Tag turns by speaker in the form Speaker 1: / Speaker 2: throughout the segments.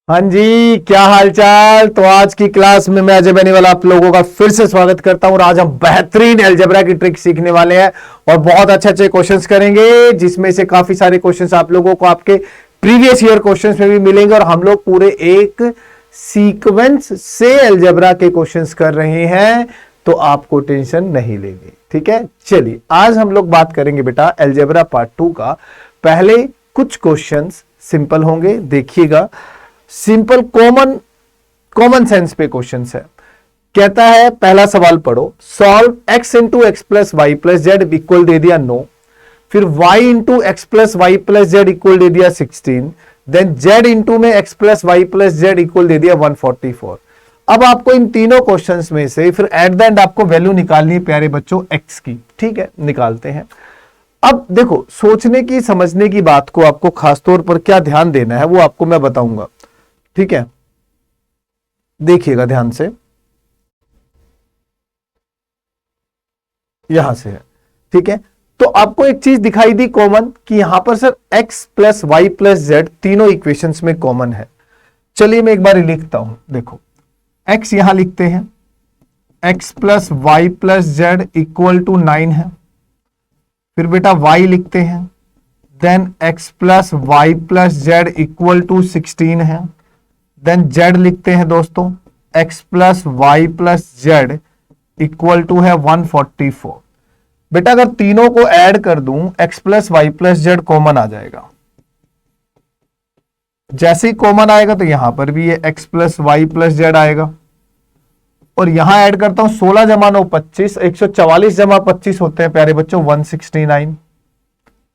Speaker 1: हाँ जी, क्या हालचाल। तो आज की क्लास में मैं अजय बेनीवाल आप लोगों का फिर से स्वागत करता हूं और आज हम बेहतरीन अलजेब्रा की ट्रिक सीखने वाले हैं और बहुत अच्छे अच्छे क्वेश्चंस करेंगे, जिसमें से काफी सारे क्वेश्चंस आप लोगों को आपके प्रीवियस ईयर क्वेश्चंस में भी मिलेंगे और हम लोग पूरे एक सीक्वेंस से अलजेब्रा के क्वेश्चंस कर रहे हैं, तो आपको टेंशन नहीं लेंगे। ठीक है, चलिए आज हम लोग बात करेंगे बेटा अलजेब्रा पार्ट 2 का। पहले कुछ क्वेश्चंस सिंपल होंगे, देखिएगा। सिंपल कॉमन सेंस पे क्वेश्चन है। कहता है पहला सवाल पढ़ो, solve x into X plus Y plus Z equal दे दिया 9, फिर y into X plus Y plus Z equal दे दिया 16, देन z इंटू में x plus Y plus Z equal दे दिया 144। अब आपको इन तीनों क्वेश्चंस में से फिर एट द एंड आपको वैल्यू निकालनी है प्यारे बच्चों x की। ठीक है, निकालते हैं। अब देखो, सोचने की समझने की बात को आपको खासतौर पर क्या ध्यान देना है वो आपको मैं बताऊंगा। ठीक है, देखिएगा ध्यान से, यहां से है। ठीक है, तो आपको एक चीज दिखाई दी कॉमन कि यहां पर sir x plus Y plus Z तीनों इक्वेशंस में कॉमन है। चलिए मैं एक बार लिखता हूं, देखो x यहां लिखते हैं, x plus Y plus Z equal to 9 है। फिर बेटा y लिखते हैं, then x plus Y plus Z equal to 16 है। देन z लिखते हैं दोस्तों, x plus Y plus Z equal to है 144। बेटा अगर तीनों को ऐड कर दूं, x plus Y plus Z common आ जाएगा। जैसे ही कॉमन आएगा तो यहां पर भी ये x plus Y plus Z आएगा, और यहां ऐड करता हूं 16 जमा 9 25, 144 जमा 25 होते हैं प्यारे बच्चों 169।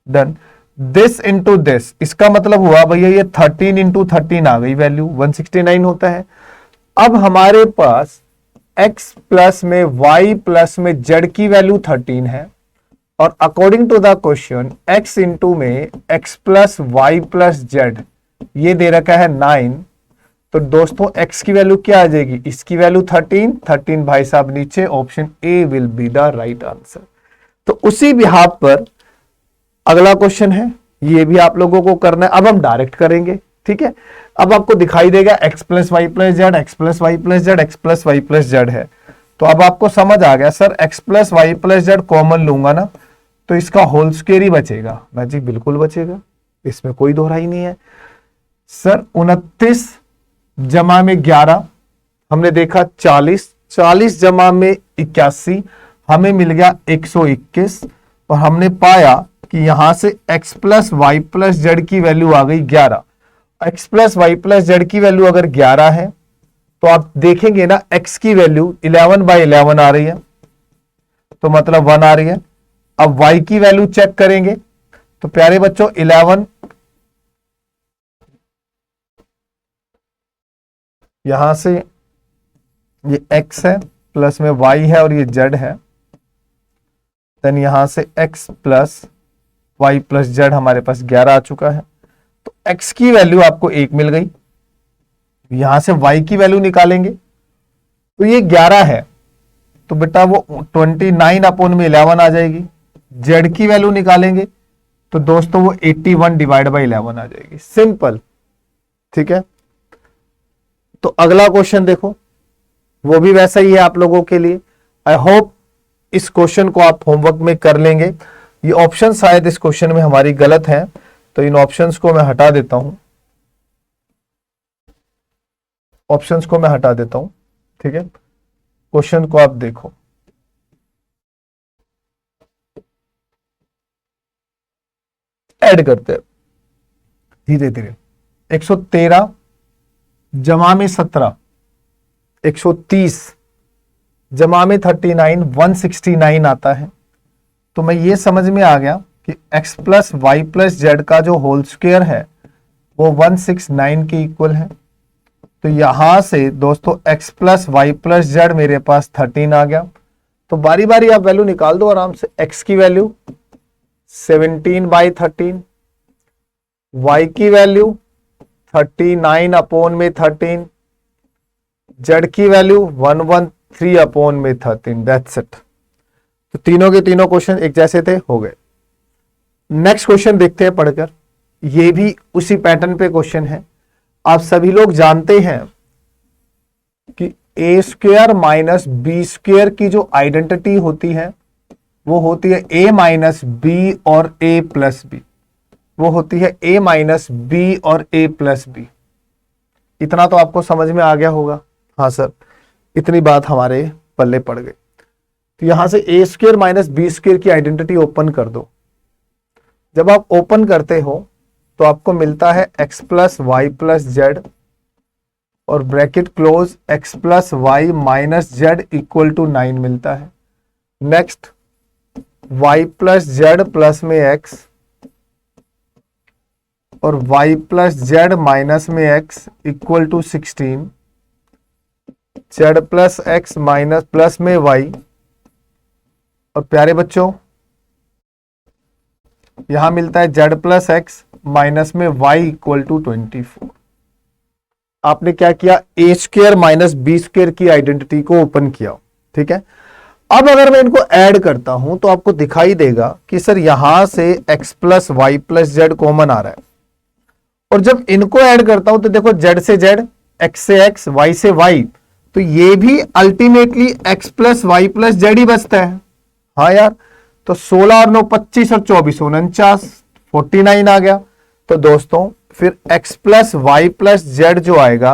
Speaker 1: डन, दिस इंटू दिस, इसका मतलब हुआ भैया ये 13 इंटू 13 आ गई वैल्यू, 169 होता है। अब हमारे पास x प्लस में y प्लस में z की वैल्यू 13 है, और according to the question x into में x plus Y plus Z ये दे रखा है 9। तो दोस्तों x की वैल्यू क्या आ जाएगी, इसकी वैल्यू 13 भाई साहब नीचे, option A will be the right answer. तो उसी बिहाफ पर अगला क्वेश्चन है, ये भी आप लोगों को करना है। अब हम डायरेक्ट करेंगे। ठीक है, अब आपको दिखाई देगा x plus Y plus Z, X plus Y plus Z, X plus Y plus Z है। तो अब आपको समझ आ गया sir x plus Y plus Z common लूंगा ना तो इसका होल स्क्वायर ही बचेगा। मैं जी बिल्कुल बचेगा, इसमें कोई दोहराई नहीं है सर। 29 जमा में 11 हमने देखा 40, 40 जमा में 81 हमें मिल गया 121, और हमने पाया कि यहां से x plus Y plus Z की वैल्यू आ गई 11। x plus Y plus Z की वैल्यू अगर 11 है तो आप देखेंगे ना x की वैल्यू 11/11 आ रही है, तो मतलब 1 आ रही है। अब y की वैल्यू चेक करेंगे तो प्यारे बच्चों 11 यहां से ये x है प्लस में y है और ये z है, देन यहां से x plus Y plus Z हमारे पास 11 आ चुका है। तो x की वैल्यू आपको 1 मिल गई। यहां से y की वैल्यू निकालेंगे तो ये 11 है, तो बेटा वो 29 अपॉन में 11 आ जाएगी। z की वैल्यू निकालेंगे तो दोस्तों वो 81 डिवाइड बाई 11 आ जाएगी। सिंपल। ठीक है, तो अगला क्वेश्चन देखो, वो भी वैसा ही है आप लोगों के लिए। आई होप इस क्वेश्चन को आप होमवर्क में कर लेंगे। ये ऑप्शन शायद इस क्वेश्चन में हमारी गलत है, तो इन ऑप्शंस को मैं हटा देता हूं, ऑप्शंस को मैं हटा देता हूं। ठीक है, क्वेश्चन को आप देखो, ऐड करते हैं धीरे धीरे। 113 जमा में 17, 130 जमा में 39, 169 आता है। तो मैं ये समझ में आ गया कि x plus Y plus Z का जो होल स्क्वायर है वो 169 के इक्वल है। तो यहां से दोस्तों x plus Y plus Z मेरे पास 13 आ गया। तो बारी बारी आप वैल्यू निकाल दो आराम से। x की वैल्यू 17/13, y की वैल्यू 39 अपॉन में 13, z की वैल्यू 113 अपॉन में 13। That's it. तो तीनों के तीनों क्वेश्चन एक जैसे थे, हो गए। नेक्स्ट क्वेश्चन देखते हैं पढ़कर, ये भी उसी पैटर्न पे क्वेश्चन है। आप सभी लोग जानते हैं कि A square minus B square की जो आइडेंटिटी होती है वो होती है ए माइनस बी और ए प्लस बी, वो होती है ए माइनस बी और ए प्लस बी। इतना तो आपको समझ में आ गया होगा। हाँ सर, इतनी बात हमारे पल्ले पड़ गई। तो यहां से ए स्क्वायर माइनस बी स्क्वायर की आइडेंटिटी ओपन कर दो। जब आप ओपन करते हो तो आपको मिलता है X plus Y plus Z और bracket close X plus Y minus Z equal to 9 मिलता है। Next y plus Z plus में x और y प्लस जेड माइनस में x equal to 16, z plus X minus plus में y, और प्यारे बच्चों यहां मिलता है z प्लस एक्स माइनस में y इक्वल टू 24। आपने क्या किया, A square minus B square की आइडेंटिटी को ओपन किया, ठीक है। अब अगर मैं इनको ऐड करता हूं तो आपको दिखाई देगा कि सर यहां से x plus Y plus Z common आ रहा है, और जब इनको ऐड करता हूं तो देखो z से z, x से x, y से y, तो ये भी ultimately x plus Y plus Z ही बचता है। हाँ यार, तो 16 और 9 25 और 24 49, 49 आ गया। तो दोस्तों फिर x plus Y plus Z जो आएगा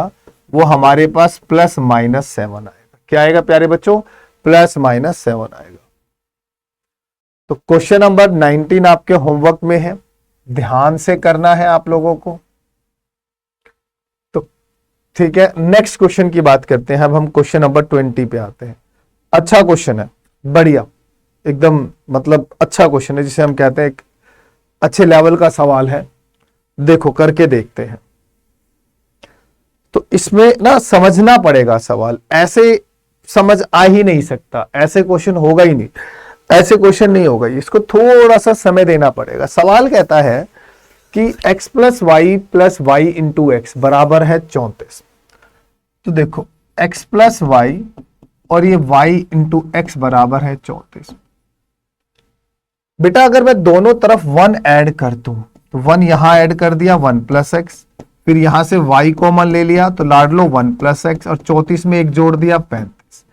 Speaker 1: वो हमारे पास प्लस माइनस 7 आएगा। क्या आएगा प्यारे बच्चों, प्लस माइनस 7 आएगा। तो क्वेश्चन नंबर 19 आपके होमवर्क में है, ध्यान से करना है आप लोगों को। तो ठीक है, नेक्स्ट क्वेश्चन की बात करते हैं। अब हम क्वेश्चन नंबर 20 पे आते हैं। अच्छा क्वेश्चन है, बढ़िया, एकदम मतलब अच्छा क्वेश्चन है, जिसे हम कहते हैं एक अच्छे लेवल का सवाल है। देखो करके देखते हैं। तो इसमें ना समझना पड़ेगा सवाल, ऐसे समझ आ ही नहीं सकता, ऐसे क्वेश्चन होगा ही नहीं, ऐसे क्वेश्चन नहीं होगा, इसको थोड़ा सा समय देना पड़ेगा। सवाल कहता है कि x plus Y into X बराबर है 34। तो देखो x प्लस वाई और ये y इंटू एक्स बराबर है 34। बेटा अगर मैं दोनों तरफ 1 ऐड कर दूं तो 1 यहां ऐड कर दिया 1 प्लस एक्स, फिर यहां से y कॉमन ले लिया तो लाड लो 1 प्लस एक्स, और 34 में एक जोड़ दिया 35।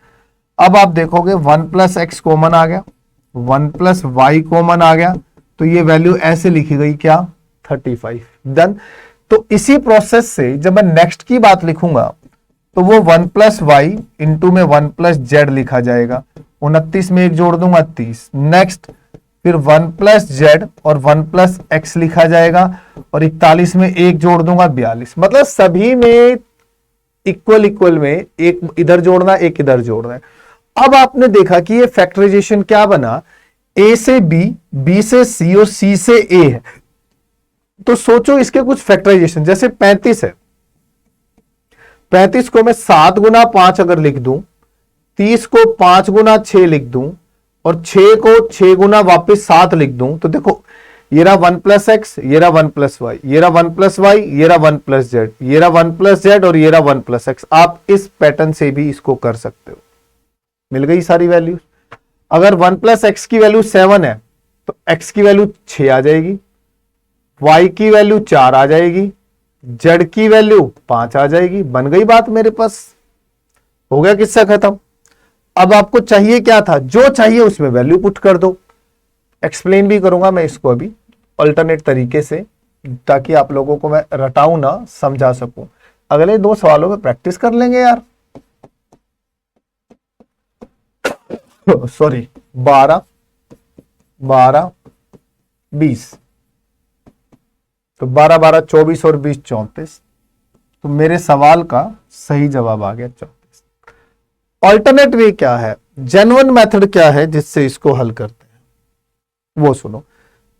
Speaker 1: अब आप देखोगे 1 प्लस एक्स कॉमन आ गया, 1 प्लस वाई कॉमन आ गया, तो ये वैल्यू ऐसे लिखी गई क्या, 35। डन। तो इसी प्रोसेस से जब मैं नेक्स्ट की बात लिखूंगा तो वो 1 प्लस वाई इंटू में 1 प्लस जेड लिखा जाएगा, 29 में एक जोड़ दूंगा 30। नेक्स्ट फिर 1 प्लस जेड और 1 प्लस एक्स लिखा जाएगा, और 41 में एक जोड़ दूंगा 42। मतलब सभी में इक्वल इक्वल में एक इधर जोड़ना एक इधर जोड़ना है। अब आपने देखा कि ये फैक्टराइजेशन क्या बना, ए से बी, बी से सी और सी से ए है। तो सोचो इसके कुछ फैक्टराइजेशन, जैसे 35 है, 35 को मैं 7 गुना 5 अगर लिख दूं, 30 को 5 गुना 6 लिख दूं, और 6 को 6 गुना वापिस 7 लिख दूं, तो देखो ये रहा 1 प्लस एक्स, ये रहा 1 प्लस वाई, ये रहा 1 प्लस वाई, ये रहा 1 प्लस जेड, ये रहा 1 प्लस जेड, और ये रहा 1 प्लस एक्स। आप इस पैटर्न से भी इसको कर सकते हो। मिल गई सारी वैल्यू। अगर 1 प्लस एक्स की वैल्यू 7 है तो x की वैल्यू 6 आ जाएगी, y की वैल्यू 4 आ जाएगी, z की वैल्यू 5 आ जाएगी। बन गई बात मेरे पास, हो गया किस्सा खत्म। अब आपको चाहिए क्या था, जो चाहिए उसमें वैल्यू पुट कर दो। एक्सप्लेन भी करूंगा मैं इसको अभी अल्टरनेट तरीके से, ताकि आप लोगों को मैं रटाऊं ना, समझा सकूं। अगले 2 सवालों में प्रैक्टिस कर लेंगे यार। सॉरी, 12, 12, 20, तो 12, 12, 24 और 20, 34। तो मेरे सवाल का सही जवाब आ गया 34। ऑल्टरनेट वे क्या है, जेन्युइन मेथड क्या है जिससे इसको हल करते हैं, वो सुनो।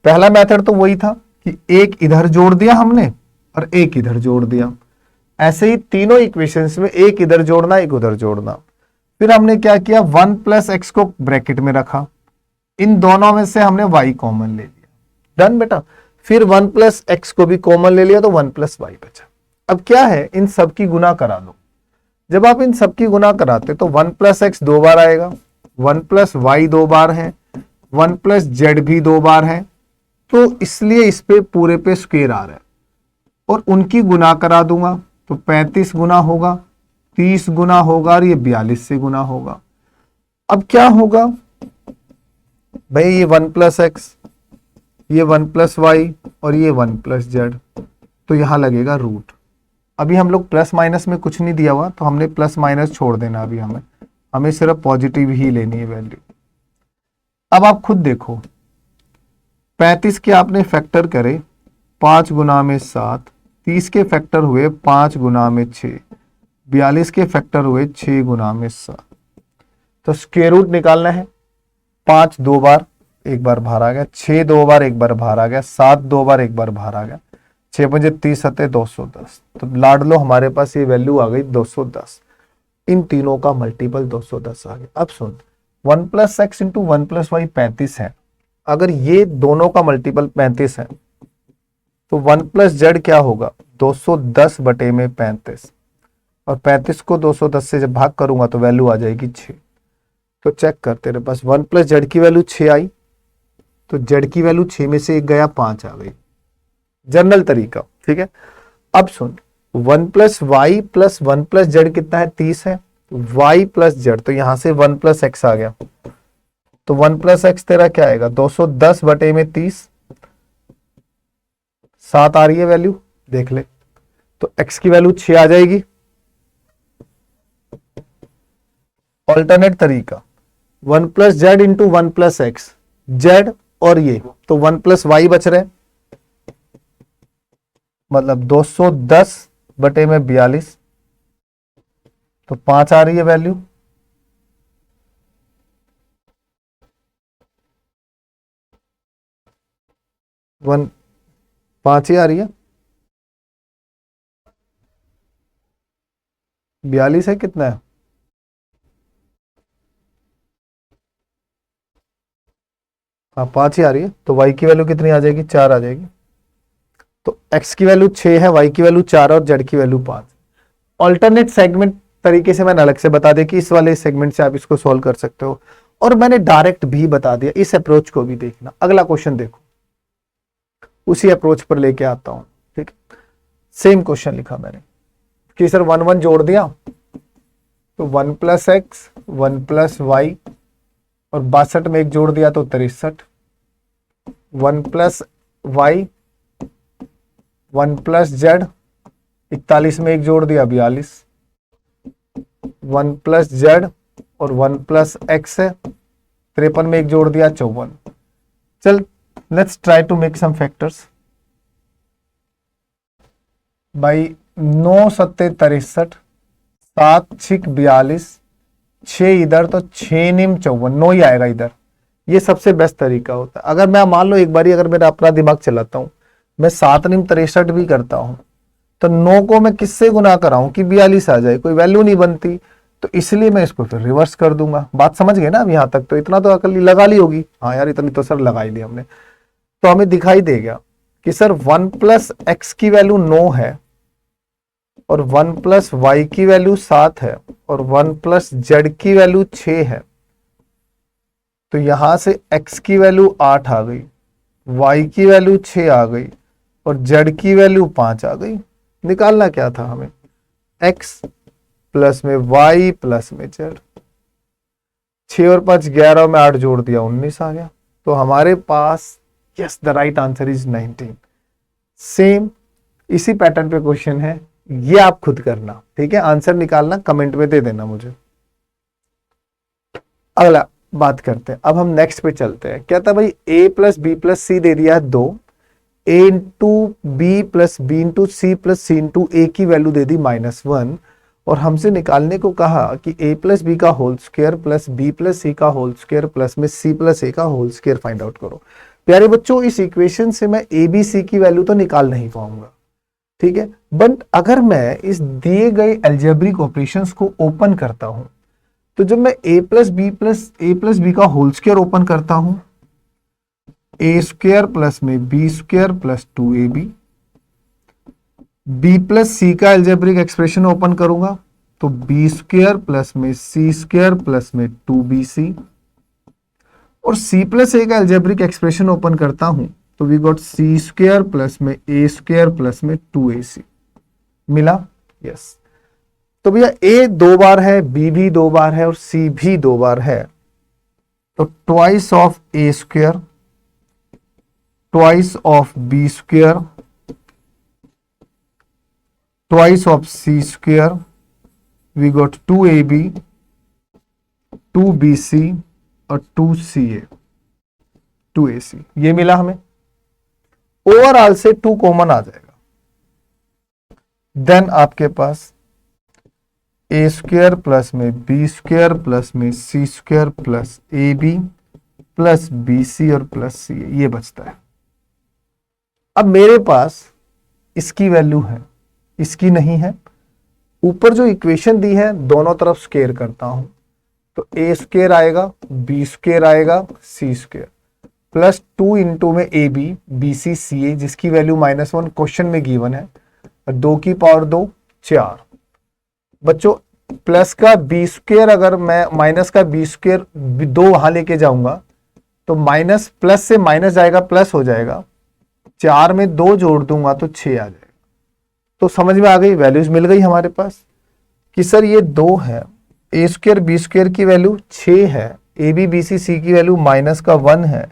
Speaker 1: पहला मेथड तो वही था कि एक इधर जोड़ दिया हमने और एक इधर जोड़ दिया। ऐसे ही तीनों इक्वेशंस में एक इधर जोड़ना एक उधर जोड़ना। फिर हमने क्या किया, 1 प्लस एक्स को ब्रैकेट में रखा, इन दोनों में से हमने y कॉमन ले लिया। डन बेटा। फिर 1 प्लस एक्स को भी कॉमन ले लिया तो 1 प्लस वाई बचा। अब क्या है, इन सब की गुना करा दो। जब आप इन सब की गुना कराते तो 1 प्लस एक्स 2 बार आएगा, 1 प्लस वाई 2 बार है, 1 प्लस जेड भी 2 बार है, तो इसलिए इस पे पूरे पे स्क्वायर आ रहा है। और उनकी गुना करा दूंगा, तो 35 गुना होगा, 30 गुना होगा और ये 42 से गुना होगा। अब क्या होगा भाई, ये 1 प्लस एक्स, ये 1 प्लस वाई और ये 1 प्लस जेड, तो यहां लगेगा रूट। अभी हम लोग प्लस माइनस में कुछ नहीं दिया हुआ, तो हमने प्लस माइनस छोड़ देना। अभी हमें सिर्फ पॉजिटिव ही लेनी है वैल्यू। अब आप खुद देखो, 35 के आपने फैक्टर करे 5 गुना में 7, 30 के फैक्टर हुए 5 गुना में 6, 42 के फैक्टर हुए 6 गुना में 7। तो स्क्वायर रूट निकालना है। 5 2 बार, एक बार बाहर आ गया, 6 2 बार, एक बार बाहर आ गया, 7 2 बार, एक बार बाहर आ गया, 6 पंजे 30 सत्ते 210। तो लाड लो, हमारे पास ये वैल्यू आ गई 210। इन तीनों का मल्टीपल 210 आ गया। अब सुन, 1 plus X into 1 plus Y 35 है। अगर ये दोनों का मल्टीपल 35 है तो 1 प्लस जेड क्या होगा, 210 बटे में 35, और 35 को 210 से जब भाग करूंगा तो वैल्यू आ जाएगी 6। तो चेक कर, तेरे पास 1 प्लस जेड की वैल्यू 6 आई, तो जेड की वैल्यू 6 में से एक गया, 5 आ गई। जनरल तरीका, ठीक है। अब सुन, 1 plus Y plus 1 plus Z कितना है, 30 है। वाई प्लस जेड, तो यहां से 1 प्लस एक्स आ गया, तो 1 प्लस एक्स तेरा क्या आएगा, 210 बटे में 30, 7 आ रही है वैल्यू, देख ले। तो एक्स की वैल्यू 6 आ जाएगी। ऑल्टरनेट तरीका, 1 plus Z into 1 plus x, Z और ये, तो 1 प्लस वाई बच रहे, मतलब 210 बटे में 42, तो 5 आ रही है वैल्यू। वन 5 ही आ रही है, 42 है, कितना है, हाँ 5 ही आ रही है। तो y की वैल्यू कितनी आ जाएगी, 4 आ जाएगी। तो x की वैल्यू 6 है, y की वैल्यू 4 और z की वैल्यू 5। ऑल्टरनेट सेगमेंट तरीके से मैंने अलग से बता दिया कि इस वाले सेगमेंट से आप इसको सॉल्व कर सकते हो, और मैंने डायरेक्ट भी बता दिया। इस अप्रोच को भी देखना। अगला क्वेश्चन देखो, उसी अप्रोच पर लेके आता हूं, ठीक है। सेम क्वेश्चन लिखा मैंने कि सर 1 1 जोड़ दिया, तो 1 प्लस एक्स 1 प्लस वाई, और 62 में एक जोड़ दिया तो 63, 1 प्लस वाई 1 प्लस जेड, 41 में एक जोड़ दिया 42, 1 प्लस जेड और 1 प्लस एक्स है, 53 में एक जोड़ दिया 54। चल, let's try to make some factors. भाई 9 सत्ते 63, 7 छिक 42, 6 इधर, तो 6 निम 54, 9 ही आएगा इधर। ये सबसे बेस्ट तरीका होता है। अगर मैं मान लो एक बारी अगर मेरा अपना दिमाग चलाता हूं, मैं 7 निम 63 भी करता हूं, तो 9 को मैं किससे गुना कराऊं कि 42 आ जाए, कोई वैल्यू नहीं बनती। तो इसलिए मैं इसको फिर रिवर्स कर दूंगा। बात समझ गए ना अब यहां तक? तो इतना तो अकल लगा ली होगी। हाँ यार, इतनी तो सर लगा ही ली हमने। तो हमें दिखाई देगा कि सर 1 प्लस एक्स की वैल्यू 9 है, और 1 प्लस वाई की वैल्यू 7 है, और 1 प्लस जेड की वैल्यू 6 है। तो यहां से x की वैल्यू 8 आ गई, y की वैल्यू 6 आ गई, और z की वैल्यू 5 आ गई। निकालना क्या था हमें, x प्लस में y प्लस में z। 6 और 5 11 में 8 जोड़ दिया 19 आ गया। तो हमारे पास yes, the right answer is 19। Same इसी पैटर्न पे क्वेश्चन है, ये आप खुद करना, ठीक है। आंसर निकालना, कमेंट में दे देना मुझे। अगला बात करते हैं, अब हम नेक्स्ट पे चलते हैं। क्या था भाई, a plus B plus C दे दिया है 2, a into B plus B into C plus C into A की वैल्यू दे दी -1, और हमसे निकालने को कहा कि a प्लस बी का whole square plus B plus सी का होल स्क्वायर प्लस में सी प्लस ए का होल स्क्वायर फाइंड आउट करो। प्यारे बच्चों, इस इक्वेशन से मैं ए बी सी की वैल्यू तो निकाल नहीं पाऊंगा, ठीक है। बट अगर मैं इस दिए गए अलजेब्रिक ऑपरेशंस को ओपन करता हूं, तो जब मैं a प्लस बी का होल स्क्वायर ओपन करता हूं, ए स्क्वायर प्लस में B square plus 2ab, B plus सी का अलजेब्रिक एक्सप्रेशन ओपन करूंगा तो बी स्क्वायर प्लस में सी स्क्वायर प्लस में 2bc, और सी प्लस ए का अलजेब्रिक एक्सप्रेशन ओपन करता हूं तो we got C square plus में ए स्क्वायर प्लस में 2ac मिला। यस, तो भैया ए 2 बार है, बी भी 2 बार है और सी भी 2 बार है, तो twice of A square twice of B square twice of C square, we got 2ab 2bc और 2ca 2ac, ये मिला हमें। ओवरऑल से 2 कॉमन आ जाएगा, देन आपके पास ए स्क्वायर प्लस में बी स्क्वायर प्लस में C square plus A B plus B C और प्लस सी, ये बचता है। अब मेरे पास इसकी वैल्यू है, इसकी नहीं है। ऊपर जो इक्वेशन दी है दोनों तरफ स्क्वायर करता हूं, तो ए स्क्वायर आएगा, बी स्क्वायर आएगा, सी स्क्वायर प्लस 2 इंटू में ए बी बी सी सी ए, जिसकी वैल्यू -1 क्वेश्चन में गिवन है, और 2 की पावर 2 4। बच्चों प्लस का बी स्क्वायर, अगर मैं माइनस का बी स्क्वायर 2 वहां लेके जाऊंगा तो माइनस प्लस से माइनस जाएगा, प्लस हो जाएगा, 4 में 2 जोड़ दूंगा तो 6 आ जाएगा। तो समझ में आ गई, वैल्यूज मिल गई हमारे पास कि सर ये 2 है, ए स्क्वायर बी स्क्वायर की वैल्यू 6 है, ए बी बी सी सी की वैल्यू -1 है,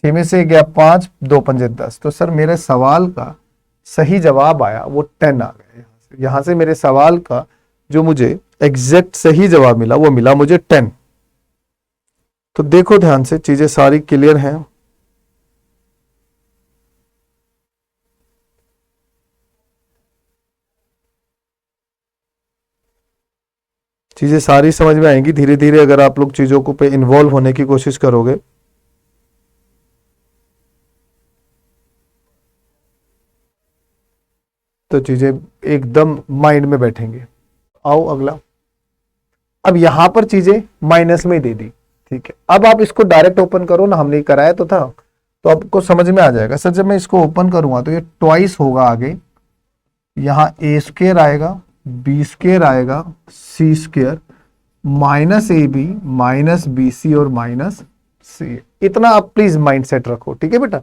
Speaker 1: 6 में से गया 5, 2 पंजे 10। तो सर मेरे सवाल का सही जवाब आया वो 10 आ गया। यहां से मेरे सवाल का जो मुझे एग्जैक्ट सही जवाब मिला वो मिला मुझे 10। तो देखो ध्यान से, चीजें सारी क्लियर हैं। चीजें सारी समझ में आएंगी धीरे धीरे अगर आप लोग चीजों को पे इन्वॉल्व होने की कोशिश करोगे। तो चीजें एकदम माइंड में बैठेंगे। आओ अगला। अब यहां पर चीजें माइनस में दे दी, ठीक है। अब आप इसको डायरेक्ट ओपन करो ना, हमने कराया तो था, तो आपको समझ में आ जाएगा। सर जब मैं इसको ओपन करूंगा तो ये ट्वाइस होगा, आगे यहां ए स्क्वायर आएगा, बी स्क्वायर आएगा, C square minus A B minus B C और माइनस सी। इतना आप प्लीज माइंड सेट रखो, ठीक है बेटा।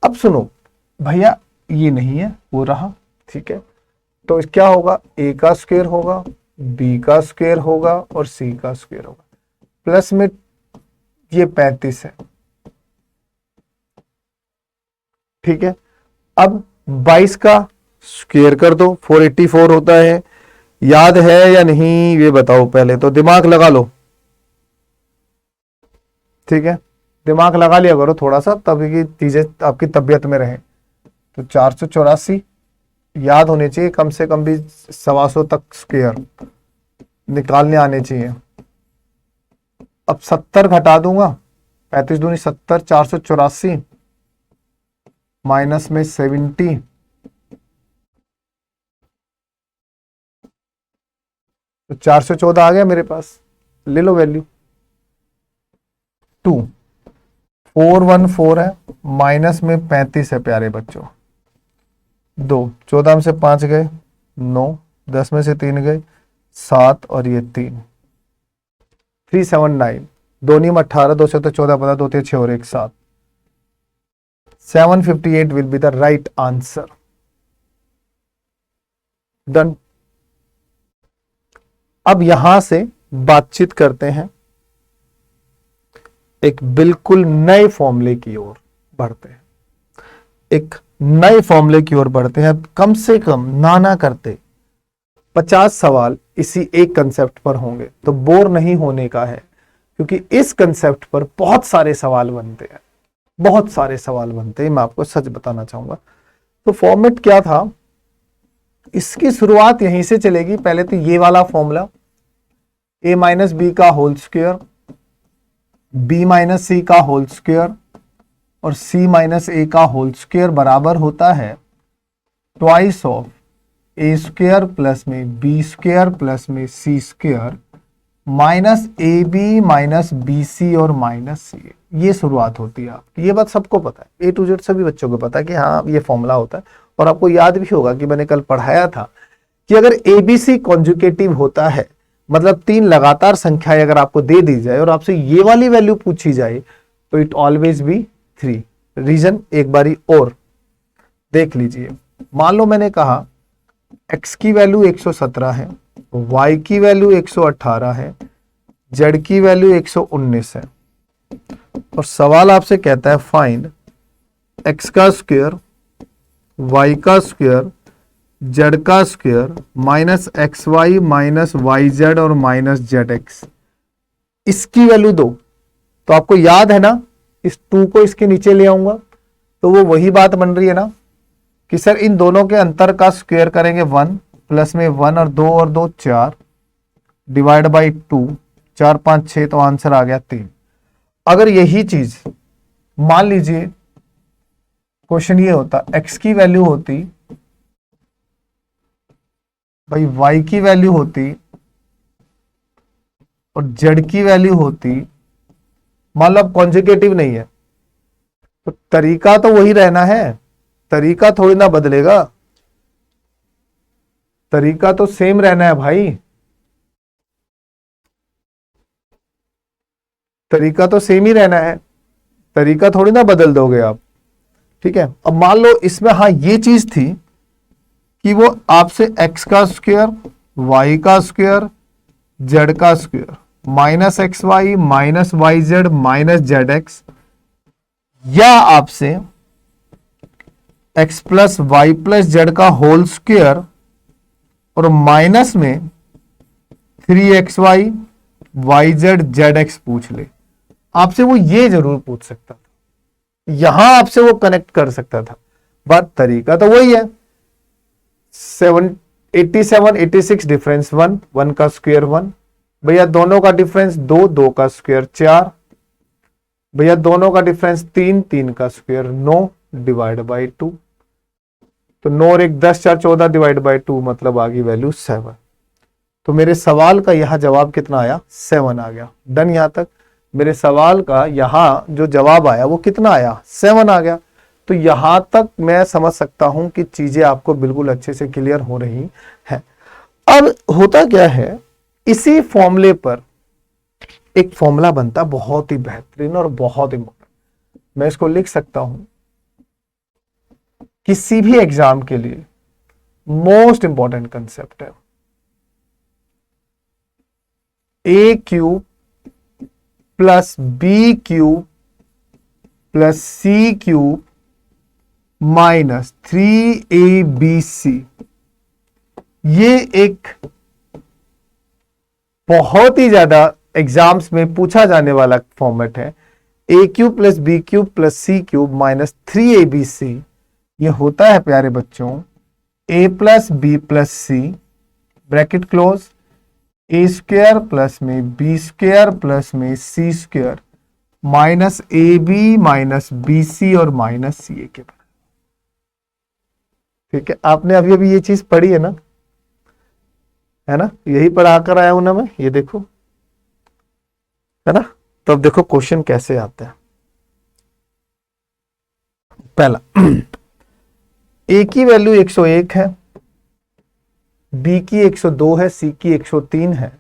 Speaker 1: अब सुनो भैया, ये नहीं है, वो रहा, ठीक है। तो क्या होगा, ए का स्क्वायर होगा, बी का स्क्वायर होगा और सी का स्क्वायर होगा, प्लस में ये 35 है, ठीक है। अब 22 का स्क्वायर कर दो, 484 होता है। याद है या नहीं ये बताओ, पहले तो दिमाग लगा लो, ठीक है। दिमाग लगा लिया करो थोड़ा सा, तभी की चीजें आपकी तबीयत में रहे। तो 484 याद होने चाहिए, कम से कम भी 125 तक स्क्वायर निकालने आने चाहिए। अब 70 घटा दूंगा, 35 दूनी 70, 484 माइनस में 70, तो 414 आ गया मेरे पास। ले लो वैल्यू 2, 414 है, माइनस में 35 है प्यारे बच्चों, 2, 14 में से 5 गए 9, 10 में से 3 गए 7 और ये 3, 379, दोनों में 18, 2 से तो 14 पता, 2 थे 6 और 1 7, 758 will be the right answer. Done. अब यहां से बातचीत करते हैं, एक बिल्कुल नए फॉर्मूले की ओर बढ़ते हैं, एक नए फॉर्मूले की ओर बढ़ते हैं। कम से कम ना करते 50 सवाल इसी एक कंसेप्ट पर होंगे, तो बोर नहीं होने का है, क्योंकि इस कंसेप्ट पर बहुत सारे सवाल बनते हैं, बहुत सारे सवाल बनते हैं। मैं आपको सच बताना चाहूंगा। तो फॉर्मेट क्या था, इसकी शुरुआत यहीं से चलेगी। पहले तो ये वाला फॉर्मूला, a माइनस बी का whole square, b minus C का होल स्क्वायर और c माइनस ए का होल स्क्वायर बराबर होता है twice of A square plus में बी स्क्वायर प्लस में C square minus A B minus B C और माइनस सी। ये शुरुआत होती है आपकी, ये बात सबको पता है, A to Z सभी बच्चों को पता है कि हाँ ये फॉर्मूला होता है। और आपको याद भी होगा कि मैंने कल पढ़ाया था कि अगर ABC कॉन्जुगेटिव होता है, मतलब 3 लगातार संख्याएं अगर आपको दे दी जाए और आपसे ये वाली वैल्यू पूछी जाए, तो इट ऑलवेज बी 3। रीजन एक बारी और देख लीजिए। मान लो मैंने कहा x की वैल्यू 117 है, y की वैल्यू 118 है, z की वैल्यू 119 है, और सवाल आपसे कहता है फाइंड x का स्क्वायर, y का स्क्वायर, z का square, minus X Y minus Y Z और माइनस जेड एक्स, इसकी वैल्यू दो। तो आपको याद है ना, इस 2 को इसके नीचे ले आऊंगा तो वो वही बात बन रही है ना कि सर इन दोनों के अंतर का स्क्वायर करेंगे 1, प्लस में 1 और 2 4, डिवाइड बाई 2, 4 5 6, तो आंसर आ गया 3। अगर यही चीज मान लीजिए क्वेश्चन ये होता, x की वैल्यू होती भाई, y की वैल्यू होती और z की वैल्यू होती, मान लो अब कॉन्जुगेटिव नहीं है तो तरीका तो वही रहना है, तरीका थोड़ी ना बदलेगा, तरीका तो सेम रहना है भाई, तरीका तो सेम ही रहना है, तरीका थोड़ी ना बदल दोगे आप। ठीक है, अब मान लो इसमें हाँ ये चीज थी कि वो आपसे x का स्क्वायर, y का स्क्वायर, z का square, minus X Y minus Y Z minus Z X, या आपसे x plus Y plus Z का होल स्क्वायर और माइनस में 3xy Y Z Z x पूछ ले, आपसे वो ये जरूर पूछ सकता था, यहां आपसे वो कनेक्ट कर सकता था, बात तरीका तो वही है। 87 86 डिफरेंस 1, 1 का स्क्वायर 1, भैया दोनों का डिफरेंस 2, 2 का स्क्वायर 4, भैया दोनों का डिफरेंस 3, 3 का स्क्वायर 9, डिवाइड बाई 2, तो 9 और 1 10 4 14, डिवाइड बाई 2 मतलब आ गई वैल्यू 7। तो मेरे सवाल का यहां जवाब कितना आया, 7 आ गया। डन, यहां तक मेरे सवाल का यहां जो जवाब आया वो कितना आया, 7 आ गया। तो यहां तक मैं समझ सकता हूं कि चीजें आपको बिल्कुल अच्छे से क्लियर हो रही हैं। अब होता क्या है, इसी फॉर्मूले पर एक फॉर्मूला बनता बहुत ही बेहतरीन और बहुत इंपॉर्टेंट, मैं इसको लिख सकता हूं किसी भी एग्जाम के लिए मोस्ट इंपॉर्टेंट कंसेप्ट है, ए cube plus B cube plus सी क्यूब माइनस 3abc। ये एक बहुत ही ज्यादा एग्जाम्स में पूछा जाने वाला फॉर्मेट है, ए cube plus B cube plus सी क्यूब माइनस 3abc। ये होता है प्यारे बच्चों a plus B plus C, bracket close, A square plus में बी स्क्वायर प्लस में C square minus A B minus B C और माइनस सी ए के बराबर। ठीक है, आपने अभी अभी ये चीज पढ़ी है ना, है ना, यही पढ़ा कर आया हूं ना मैं, ये देखो, है ना। तो अब देखो क्वेश्चन कैसे आता है। पहला, ए की वैल्यू 101 है, बी की 102 है, सी की 103 है।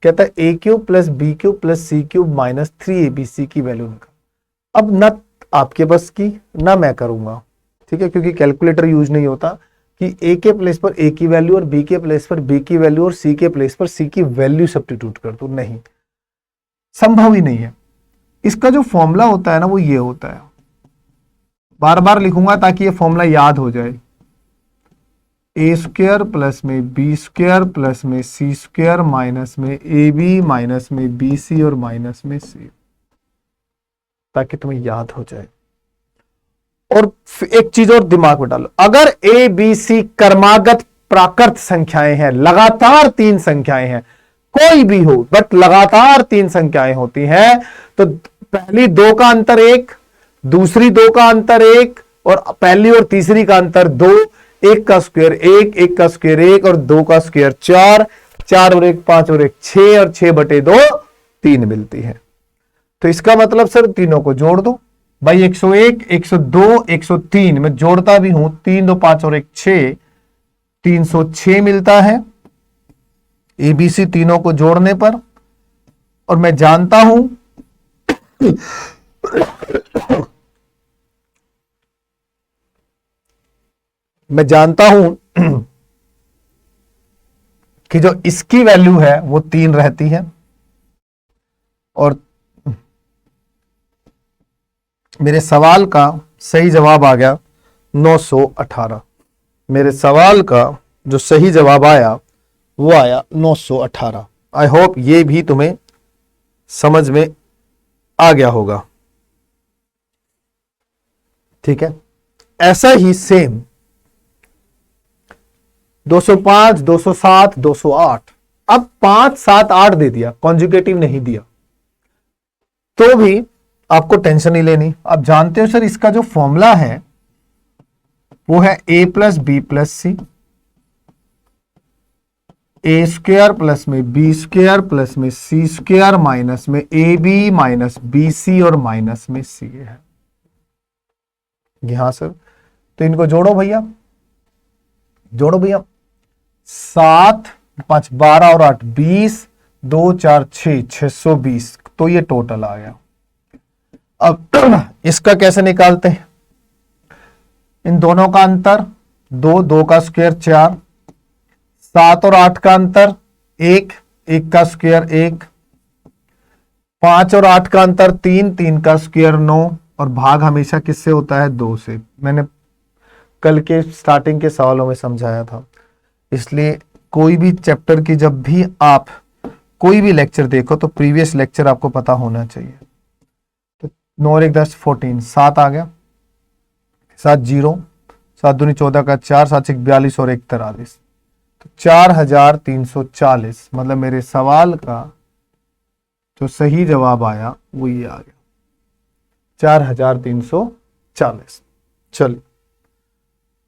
Speaker 1: कहता है ए cube plus B cube plus सी क्यूब माइनस 3abc की वैल्यू निकाल। अब ना आपके बस की ना मैं करूंगा, ठीक है, क्योंकि कैलकुलेटर यूज नहीं होता कि ए के प्लेस पर ए की वैल्यू और बी के प्लेस पर बी की वैल्यू और सी के प्लेस पर सी की वैल्यू सब्स्टिट्यूट कर दो, नहीं, संभव ही नहीं है। इसका जो फॉर्मूला होता है ना वो ये होता है, बार बार लिखूंगा ताकि ये फॉर्मूला याद हो जाए, ए स्क्वायर प्लस में बी स्क्वायर प्लस में सी स्क्वायर माइनस में ए बी माइनस में बी सी और माइनस में सी, ताकि तुम्हें याद हो जाए। और एक चीज और दिमाग में डालो, अगर ए बी सी क्रमागत प्राकृत संख्याएं हैं, लगातार 3 संख्याएं हैं, कोई भी हो बट लगातार 3 संख्याएं होती हैं, तो पहली 2 का अंतर 1, दूसरी 2 का अंतर 1 और पहली और तीसरी का अंतर 2, 1 का स्क्वायर 1, 1 का स्क्वायर 1 और 2 का स्क्वायर 4, 4 और 1 5 और 1 6 और 6/2 3 मिलती है। तो इसका मतलब सर तीनों को जोड़ दो भाई, 101 102 103 मैं जोड़ता भी हूं, 3 2 5 और 1 6, 306 मिलता है एबीसी तीनों को जोड़ने पर। और मैं जानता हूं मैं जानता हूं कि जो इसकी वैल्यू है वो 3 रहती है, और मेरे सवाल का सही जवाब आ गया 918। मेरे सवाल का जो सही जवाब आया वो आया 918। आई होप ये भी तुम्हें समझ में आ गया होगा। ठीक है, ऐसा ही सेम 205, 207, 208। अब 5, 7, 8 दे दिया, कॉन्जुगेटिव नहीं दिया, तो भी आपको टेंशन नहीं लेनी। आप जानते हो सर इसका जो फॉर्मूला है वो है a plus B plus C, A square plus में बी स्क्वायर प्लस में सी स्क्वायर माइनस में A B minus B C और माइनस में सी है। यहां सर तो इनको जोड़ो भैया, जोड़ो भैया। 7, 5, 12 और 8 20, 2, 4, 6, 620। तो ये टोटल आ गया। अब इसका कैसे निकालते हैं? इन दोनों का अंतर 2, 2 का स्क्वायर 4, 7 और 8 का अंतर 1, 1 का स्क्वायर 1, 5 और 8 का अंतर 3, 3 का स्क्वायर 9, और भाग हमेशा किससे होता है? 2 से। मैंने कल के स्टार्टिंग के सवालों में समझाया था। इसलिए कोई भी चैप्टर की जब भी आप कोई भी लेक्चर देखो तो प्रीवियस लेक्चर आपको पता होना चाहिए। तो 9 और 1 10 14, 7 आ गया, 7 0, 7 दूनी 14 का 4, 7 1 42 और 1 43। तो 4340, मतलब मेरे सवाल का जो सही जवाब आया वो ये आ गया 4340। चलिए,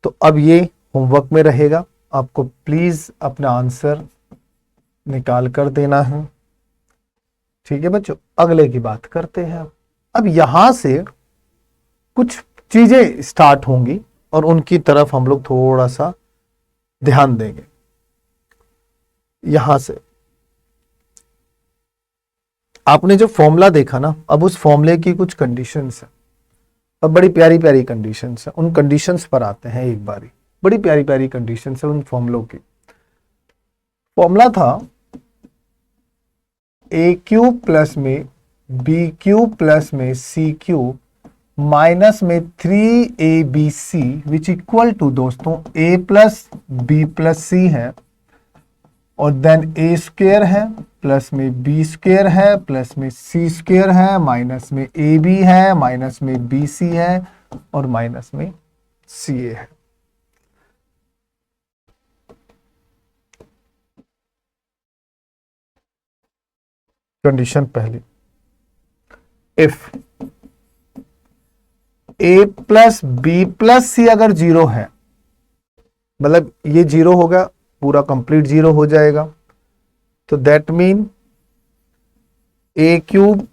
Speaker 1: तो अब ये होमवर्क में रहेगा, आपको प्लीज अपना आंसर निकाल कर देना है। ठीक है बच्चों, अगले की बात करते हैं। अब यहां से कुछ चीजें स्टार्ट होंगी और उनकी तरफ हम लोग थोड़ा सा ध्यान देंगे। यहां से आपने जो फॉर्मूला देखा ना, अब उस फॉर्मूले की कुछ कंडीशंस है, अब बड़ी प्यारी प्यारी कंडीशंस है। उन कंडीशंस पर आते हैं एक बारी। बड़ी प्यारी प्यारी कंडीशंस है उन फॉर्मूलों की। फॉर्मूला था ए क्यूब प्लस में बी क्यूब प्लस में सी क्यूब माइनस में 3abc विच इक्वल टू दोस्तों a plus B plus C है, और देन ए स्क्वेयर है प्लस में बी स्क्वेयर है प्लस में सी स्क्वेयर है माइनस में ए बी है माइनस में बी सी है और माइनस में सी ए है। कंडीशन पहली, if A plus B plus C अगर 0 है, मतलब ये 0 होगा, पूरा कंप्लीट 0 हो जाएगा, तो that mean A cube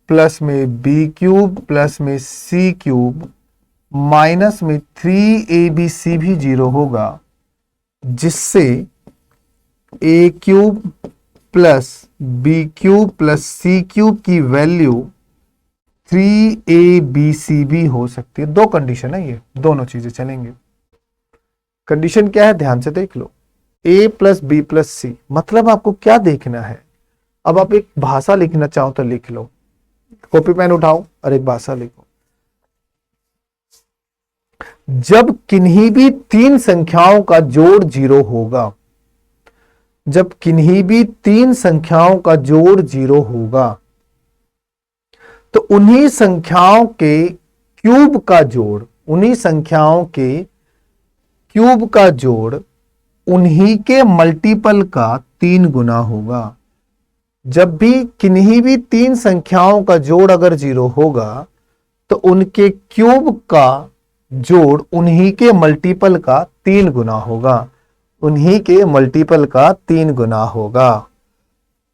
Speaker 1: plus में बी क्यूब प्लस में सी क्यूब माइनस में 3abc भी 0 होगा, जिससे A cube plus B cube plus C cube की वैल्यू 3abc भी हो सकती है। दो कंडीशन है, ये दोनों चीजें चलेंगे। कंडीशन क्या है ध्यान से देख लो। a प्लस बी प्लस सी, मतलब आपको क्या देखना है? अब आप एक भाषा लिखना चाहो तो लिख लो, कॉपी पेन उठाओ और एक भाषा लिखो। जब किन्हीं भी 3 संख्याओं का जोड़ 0 होगा, जब किन्हीं भी 3 संख्याओं का जोड़ 0 होगा, तो उन्हीं संख्याओं के क्यूब का जोड़, उन्हीं संख्याओं के क्यूब का जोड़ उन्हीं के मल्टीपल का 3 गुना होगा। जब भी किन्हीं भी 3 संख्याओं का जोड़ अगर 0 होगा, तो उनके क्यूब का जोड़ उन्हीं के मल्टीपल का 3 गुना होगा, उन्हीं के मल्टीपल का 3 गुना होगा।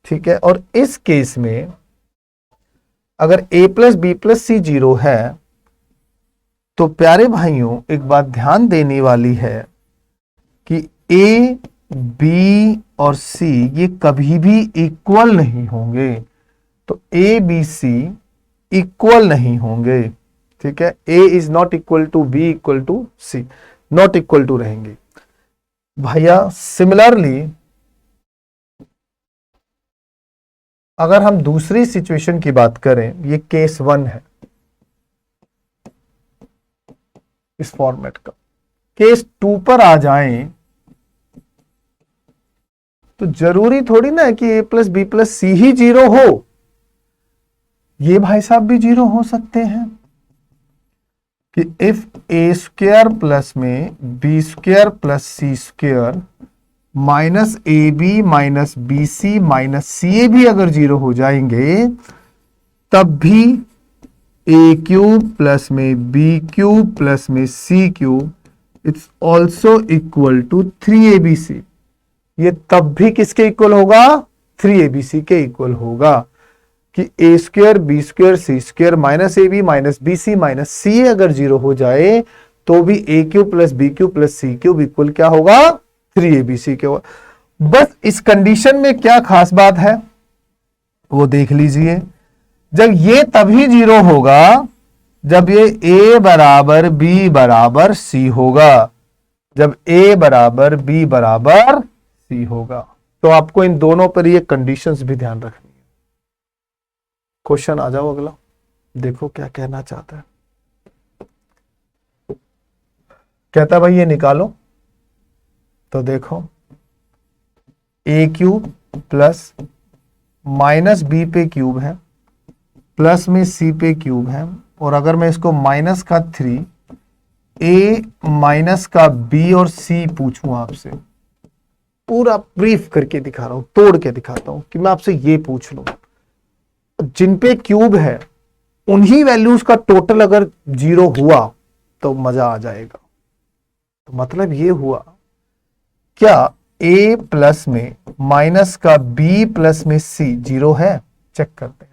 Speaker 1: ठीक है, और इस केस में अगर a plus B plus C 0 है, तो प्यारे भाइयों एक बात ध्यान देने वाली है कि a, b और c ये कभी भी इक्वल नहीं होंगे। तो a, b, c इक्वल नहीं होंगे। ठीक है, a is not equal to b equal to c। Not equal to रहेंगी। भैया सिमिलरली अगर हम दूसरी सिचुएशन की बात करें, ये केस 1 है इस फॉर्मेट का, केस 2 पर आ जाएं तो जरूरी थोड़ी ना है कि a प्लस बी प्लस सी ही 0 हो, ये भाई साहब भी 0 हो सकते हैं कि इफ ए स्क्वायर प्लस में B square plus C square minus A B minus B C minus C A भी अगर 0 हो जाएंगे, तब भी ए क्यूब प्लस में बी क्यूब प्लस में C cube it's also equal to 3abc। ये तब भी किसके इक्वल होगा? 3abc के इक्वल होगा कि A square B square C square minus A B minus B C minus C A अगर 0 हो जाए तो भी A cube plus B cube plus C cube equal क्या होगा? 3abc के होगा। बस इस कंडीशन में क्या खास बात है वो देख लीजिए। जब ये तभी 0 होगा जब ये a बराबर b बराबर c होगा, जब a बराबर b बराबर c होगा। तो आपको इन दोनों पर ये कंडीशंस भी ध्यान रखनी है। क्वेश्चन आ जाओ अगला, देखो क्या कहना चाहता है। कहता भाई ये निकालो, तो देखो a cube plus minus B पे क्यूब है प्लस में सी पे क्यूब है, और अगर मैं इसको माइनस का 3 ए माइनस का बी और सी पूछूं आपसे, पूरा ब्रीफ करके दिखा रहा हूं, तोड़ के दिखाता हूं कि मैं आपसे ये पूछ लूं, जिन पे क्यूब है उन्हीं वैल्यूज का टोटल अगर 0 हुआ तो मजा आ जाएगा। तो मतलब ये हुआ क्या a प्लस में माइनस का b प्लस में c 0 है? चेक करते हैं।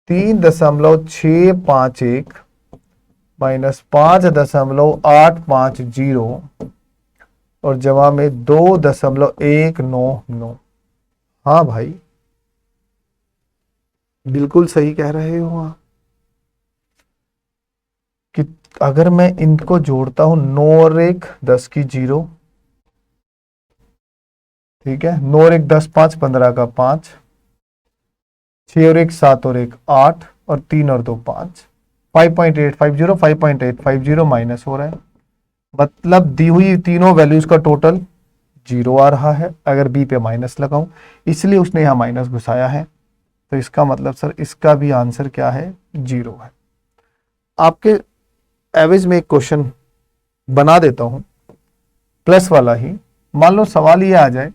Speaker 1: 3.651 माइनस 5.850 और जवाब में 2.199। हाँ भाई बिल्कुल सही कह रहे हो आप कि अगर मैं इनको जोड़ता हूं 9 और 1 10 की 0, ठीक है, 9 और 1 10 5 15 का 5, 6 और 1 7 और 1 8 और 3 और 2 5, 5.850 5.850 माइनस हो रहा है, मतलब दी हुई तीनों वैल्यूज का टोटल 0 आ रहा है। अगर बी पे माइनस लगाऊं, इसलिए उसने यहां माइनस घुसाया है, तो इसका मतलब सर इसका भी आंसर क्या है? 0 है। आपके एवरेज में एक क्वेश्चन बना देता हूं प्लस वाला ही। मान लो सवाल ये आ जाए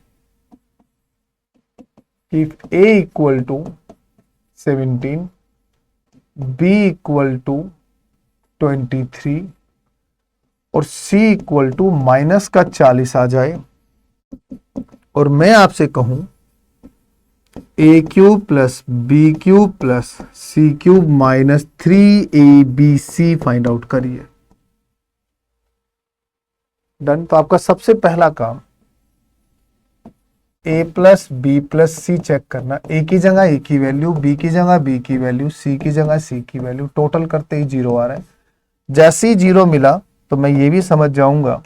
Speaker 1: कि a equal to 17 b equal to 23 और c इक्वल टू माइनस का 40 आ जाए, और मैं आपसे कहूं a cube plus B cube plus C cube minus 3abc find out करिए। डन। तो आपका सबसे पहला काम a plus B plus C check करना। a की जगह a की वैल्यू, b की जगह b की वैल्यू, c की जगह c की वैल्यू, टोटल करते ही 0 आ रहा है। जैसे ही 0 मिला तो मैं ये भी समझ जाऊंगा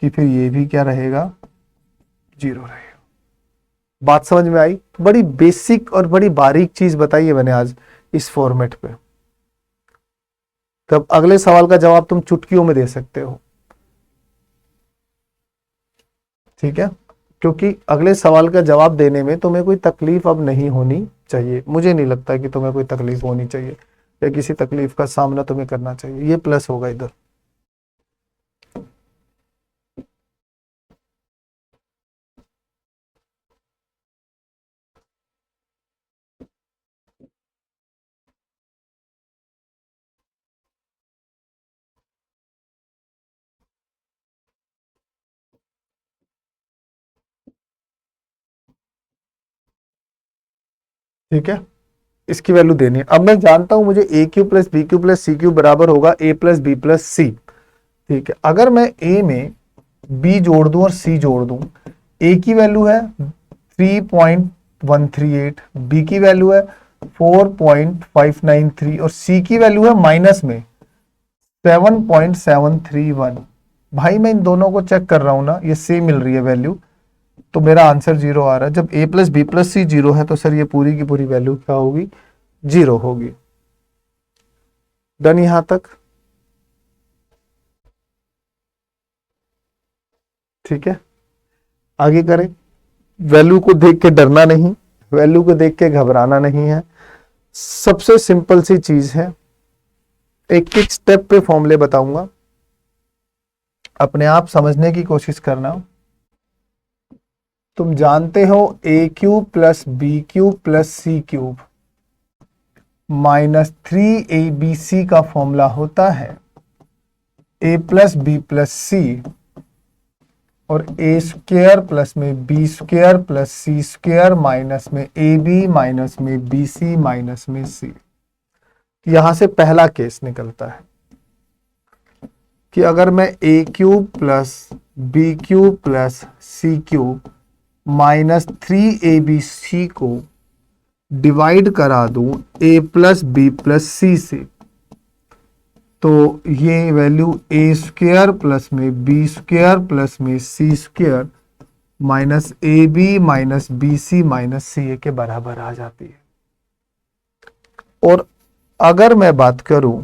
Speaker 1: कि फिर ये भी क्या रहेगा? 0 रहेगा। बात समझ में आई? बड़ी बेसिक और बड़ी बारीक चीज बताई है मैंने आज इस फॉर्मेट पे। तब अगले सवाल का जवाब तुम चुटकियों में दे सकते हो, ठीक है, क्योंकि अगले सवाल का जवाब देने में तुम्हें कोई तकलीफ अब नहीं होनी चाहिए। मुझे नहीं लगता कि तुम्हें कोई तकलीफ होनी चाहिए या किसी तकलीफ का सामना तुम्हें करना चाहिए। ये प्लस होगा इधर। ठीक है, इसकी वैल्यू देनी है। अब मैं जानता हूं मुझे a cube plus B cube plus C cube बराबर होगा a plus B plus C. ठीक है, अगर मैं a में b जोड़ दूं और c जोड़ दूं, a की वैल्यू है 3.138, b की वैल्यू है 4.593 और c की वैल्यू है माइनस में 7.731। भाई मैं इन दोनों को चेक कर रहा हूं ना, ये सेम मिल रही है वैल्यू, तो मेरा आंसर 0 आ रहा है। जब a plus B plus C 0 है तो सर ये पूरी की पूरी वैल्यू क्या होगी, 0 होगी। डन यहां तक, ठीक है। आगे करें। वैल्यू को देख के डरना नहीं, वैल्यू को देख के घबराना नहीं है। सबसे सिंपल सी चीज है, एक एक स्टेप पे फॉर्मूले बताऊंगा, अपने आप समझने की कोशिश करना। तुम जानते हो A cube plus B cube plus C cube minus 3abc का फॉर्मूला होता है A plus B plus C और ए स्क्वायर प्लस में B square plus C square minus में ए बी माइनस में बी सी माइनस में सी। यहां से पहला केस निकलता है कि अगर मैं A cube plus B cube plus C cube minus 3abc को डिवाइड करा दूं a plus B plus C से, तो ये वैल्यू ए स्क्वायर प्लस में बी स्क्वायर प्लस में C square minus A B minus B C minus C A के बराबर आ जाती है। और अगर मैं बात करूं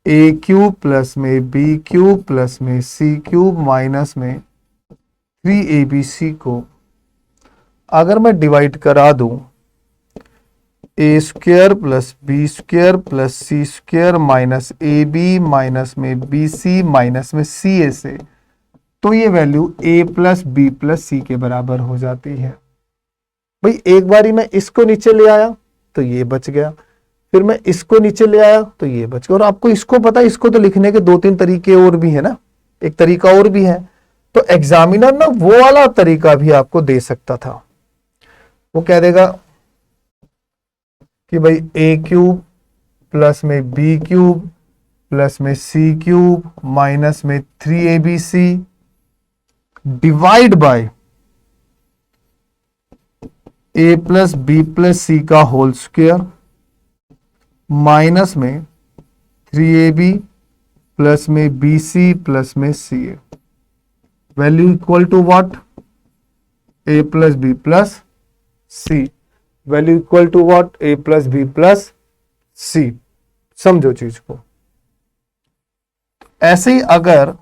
Speaker 1: ए क्यूब प्लस में बी क्यूब प्लस में सी क्यूब माइनस में 3abc को अगर मैं डिवाइड करा दूं A square plus B square plus C square minus A B minus में बी सी माइनस में सी ए से, तो ये value A plus B plus C के बराबर हो जाती है। भाई एक बारी मैं इसको नीचे ले आया तो ये बच गया, फिर मैं इसको नीचे ले आया तो ये बच गया। और आपको इसको पता है, इसको तो लिखने के 2-3 तरीके और भी है ना, एक तरीका और भी है। तो एग्जामिनर ना वो वाला तरीका भी आपको दे सकता था, वो कह देगा कि भाई ए क्यूब प्लस में बी क्यूब प्लस में सी क्यूब माइनस में 3abc divide by A plus B plus सी का होल स्क्वायर माइनस में 3ab प्लस में bc प्लस में ca, value equal to what, a plus B plus C, value equal to what, a plus B plus C. समझो चीज को। ऐसे ही अगर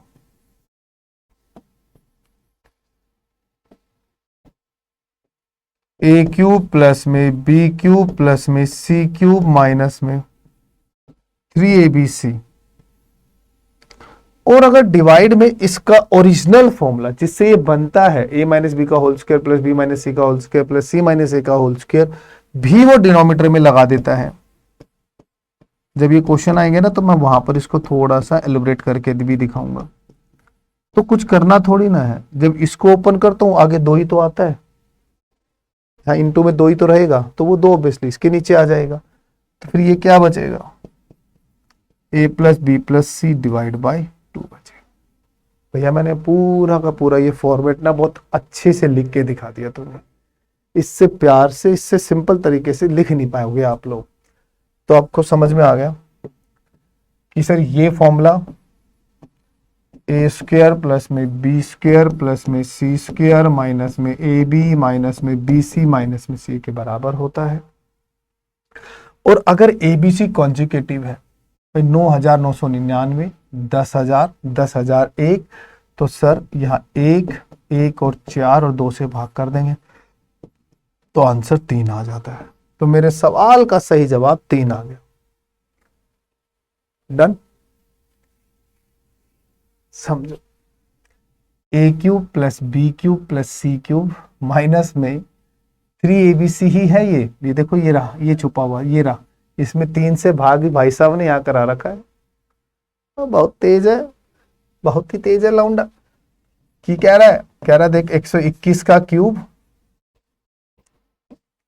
Speaker 1: ए क्यूब प्लस में बी क्यूब प्लस में सी क्यूब माइनस में 3abc, और अगर डिवाइड में इसका ओरिजिनल फॉर्मूला जिससे ये बनता है a माइनस बी का whole square plus B minus C का whole square plus C minus A का होल स्क्वायर भी वो डिनोमिनेटर में लगा देता है। जब ये क्वेश्चन आएंगे ना तो मैं वहां पर इसको थोड़ा सा एलिब्रेट करके भी दिखाऊंगा। तो कुछ करना थोड़ी ना है, जब इसको ओपन करता हूं आगे 2 ही तो आता है, हाँ इनटू में 2 ही तो रहेगा, तो वो 2 ऑब्वियसली इसके नीचे आ जाएगा। तो फिर ये क्या बचेगा, a plus B plus C divide by 2 बचेगा। भैया मैंने पूरा का पूरा ये फॉर्मेट ना बहुत अच्छे से लिख के दिखा दिया तुमने, इससे प्यार से, इससे सिंपल तरीके से लिख नहीं पाओगे आप लोग। तो आपको समझ में आ गया कि सर ये फॉर्मूला ए स्क्वायर प्लस में बी स्क्वायर प्लस में सी स्क्वायर माइनस में ए बी माइनस में बी सी माइनस में सी के बराबर होता है। और अगर ए बी सी कॉन्जुगेटिव है 9,999, 10,000, 10,001, तो सर यहाँ 1, 1 और 4 और 2 से भाग कर देंगे तो आंसर 3 आ जाता है। तो मेरे सवाल का सही जवाब 3 आ गया। डन। समझो, A cube plus B cube plus C cube minus में 3abc ही है। ये देखो, ये रहा, ये छुपा हुआ, ये रहा, इसमें 3 से भाग भी भाई साहब ने यहां करा रखा है। तो बहुत तेज है, बहुत ही तेज है लौंडा। की कह रहा है, कह रहा है देख 121 का क्यूब,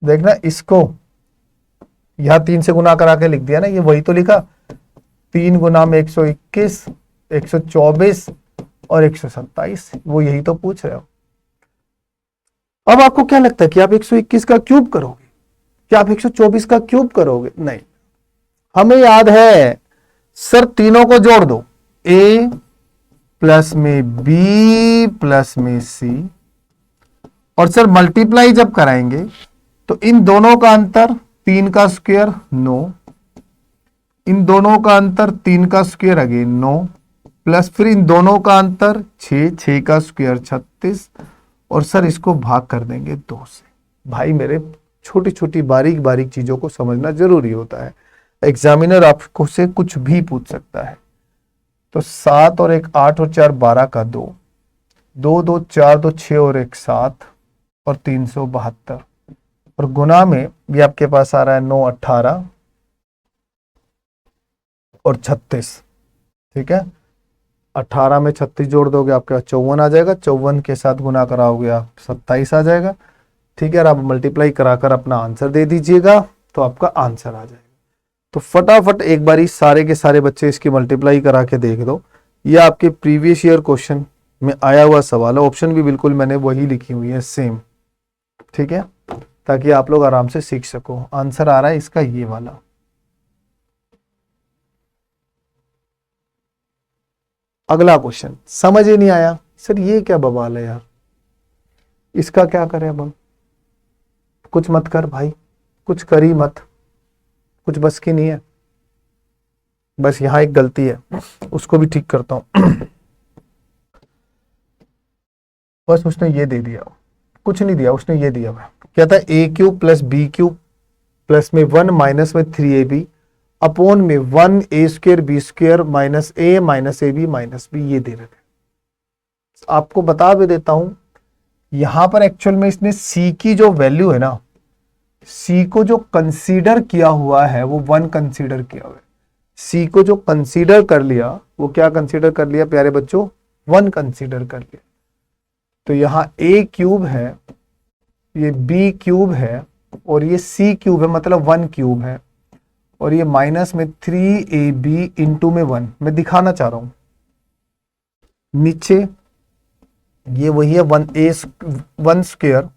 Speaker 1: देखना इसको यहां 3 से गुना करा के लिख दिया ना, ये वही तो लिखा, 3 गुना में 121, 124 और 127, वो यही तो पूछ रहे हो। अब आपको क्या लगता है कि आप 121 का क्यूब करोगे, क्या आप 124 का क्यूब करोगे? नहीं, हमें याद है सर तीनों को जोड़ दो, ए प्लस में बी प्लस में सी, और सर मल्टीप्लाई जब कराएंगे तो इन दोनों का अंतर 3 का स्क्वायर 9, इन दोनों का अंतर 3 का स्क्वायर अगेन 9, प्लस फिर इन दोनों का अंतर 6 का स्क्वायर 36, और सर इसको भाग कर देंगे 2 से। भाई मेरे छोटी छोटी बारीक बारीक चीजों को समझना जरूरी होता है, एग्जामिनर आपको से कुछ भी पूछ सकता है। तो 7 और 1 8 और 4 12 का 2, 2 2 4 2 6 और 1 7 और 372, और गुना में भी आपके पास आ रहा है 9 18 और 36। ठीक है, 18 में 36 जोड़ दोगे आपके पास 54 आ जाएगा, 54 के साथ गुना कराओगे आप 27 आ जाएगा। ठीक है, और आप मल्टीप्लाई कराकर अपना आंसर दे दीजिएगा तो आपका आंसर आ जाएगा। तो फटाफट एक बारी सारे के सारे बच्चे इसकी मल्टीप्लाई करा के देख दो। ये आपके प्रीवियस ईयर क्वेश्चन में आया हुआ सवाल है, ऑप्शन भी बिल्कुल मैंने वही लिखी हुई है सेम। ठीक है, ताकि आप लोग आराम से सीख सको। आंसर आ रहा है इसका ये वाला। अगला क्वेश्चन समझ ही नहीं आया, सर ये क्या बवाल है यार, इसका क्या करें अब हम? कुछ मत कर भाई, कुछ करी मत, कुछ बस की नहीं है। बस यहां एक गलती है, उसको भी ठीक करता हूं। बस उसने ये दे दिया, कुछ नहीं दिया, उसने ये दिया हुआ। क्या था, ए cube plus B cube plus में 1 माइनस में 3ab अपॉन में 1 a square B square minus A B minus b, ये दे रखे। आपको बता भी देता हूं, यहां पर एक्चुअल में इसने सी की जो वैल्यू है ना, सी को जो कंसीडर किया हुआ है वो 1 कंसीडर किया हुआ है। सी को जो कंसीडर कर लिया वो क्या कंसीडर कर लिया प्यारे बच्चों, 1 कंसीडर कर लिया। तो यहां ए क्यूब है, ये बी क्यूब है, और ये सी क्यूब है, मतलब 1 क्यूब है, और ये माइनस में 3ab इंटू में 1। मैं दिखाना चाह रहा हूं नीचे, ये वही है 1 स्क्वायर,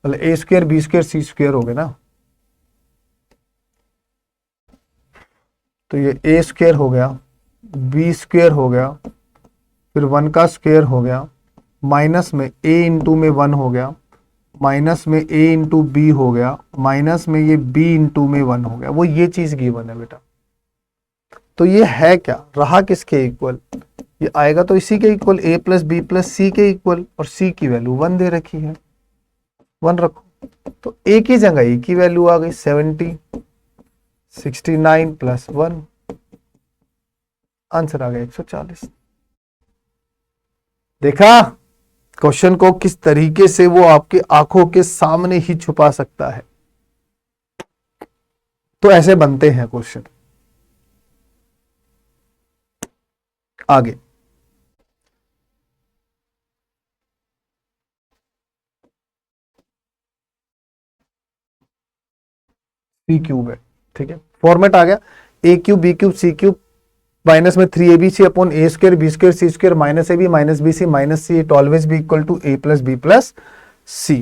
Speaker 1: मतलब ए स्क्वायर बी स्क्वायर सी स्क्वायर हो गया ना, तो ये ए स्क्वायर हो गया, बी स्क्वायर हो गया, फिर 1 का स्क्वायर हो गया, माइनस में ए इंटू में 1 हो गया, माइनस में ए इंटू बी हो गया, माइनस में ये बी इंटू में 1 हो गया। वो ये चीज गिवन है बेटा। तो ये है क्या, रहा किसके इक्वल, ये आएगा तो इसी के इक्वल, ए प्लस बी प्लस सी के इक्वल, और सी की वैल्यू 1 दे रखी है, 1 रखो। तो ए की जगह ए की वैल्यू आ गई 70, 69 प्लस 1, आंसर आ गया 140। देखा क्वेश्चन को किस तरीके से वो आपके आंखों के सामने ही छुपा सकता है। तो ऐसे बनते हैं क्वेश्चन। आगे सी क्यूब है, ठीक है, फॉर्मेट आ गया, a cube B cube C cube minus में 3abc upon a square B square C square minus A B minus B C minus c, it always be equal to a plus B plus c.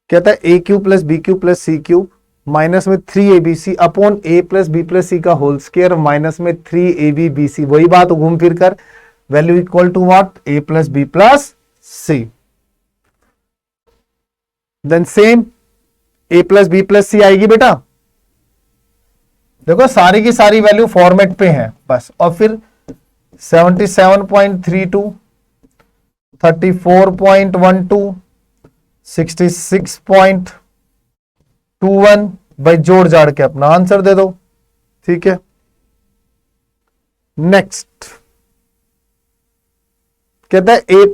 Speaker 1: कहता है ए cube plus B cube plus सी cube minus में 3abc upon a plus B plus सी का whole square minus में 3abbc, वही बात घूम फिर कर, value equal to what, a plus B plus c. Then same a plus B plus c आएगी बेटा, देखो सारी की सारी वैल्यू फॉर्मेट पे है बस, और फिर 77.32, 34.12, 66.21 भाई जोड़ जाड़ के अपना आंसर दे दो। ठीक है, नेक्स्ट कहता है ए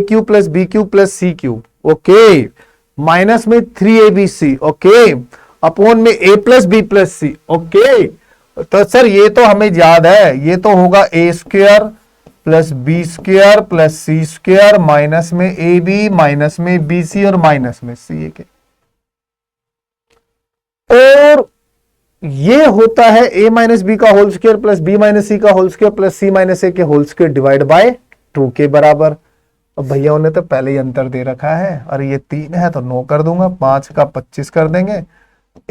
Speaker 1: cube plus B cube plus सी क्यूब, ओके, माइनस में 3abc, ओके, अपॉन में A plus B plus C, okay. तो सर ये तो हमें याद है, ये तो होगा A square plus B square plus C square minus में ए बी माइनस में बी सी और माइनस में सी के, और ये होता है ए माइनस बी का whole square plus B minus C का whole square plus C minus ए के होल स्क्वायर डिवाइड बाय 2 के बराबर। अब भैया ने तो पहले ही अंतर दे रखा है, और ये 3 है तो 9 कर दूंगा, 5 का 25 कर देंगे,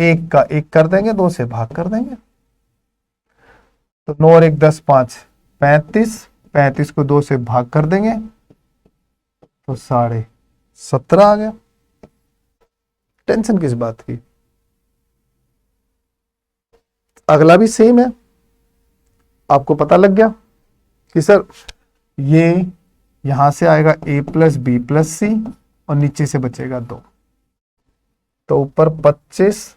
Speaker 1: 1 का 1 कर देंगे, 2 से भाग कर देंगे, तो 9 और 1 10 5 35, 35 को 2 से भाग कर देंगे तो 17.5 आ गया। टेंशन किस बात की। अगला भी सेम है, आपको पता लग गया कि सर ये यहां से आएगा a plus B plus C और नीचे से बचेगा 2, तो ऊपर 25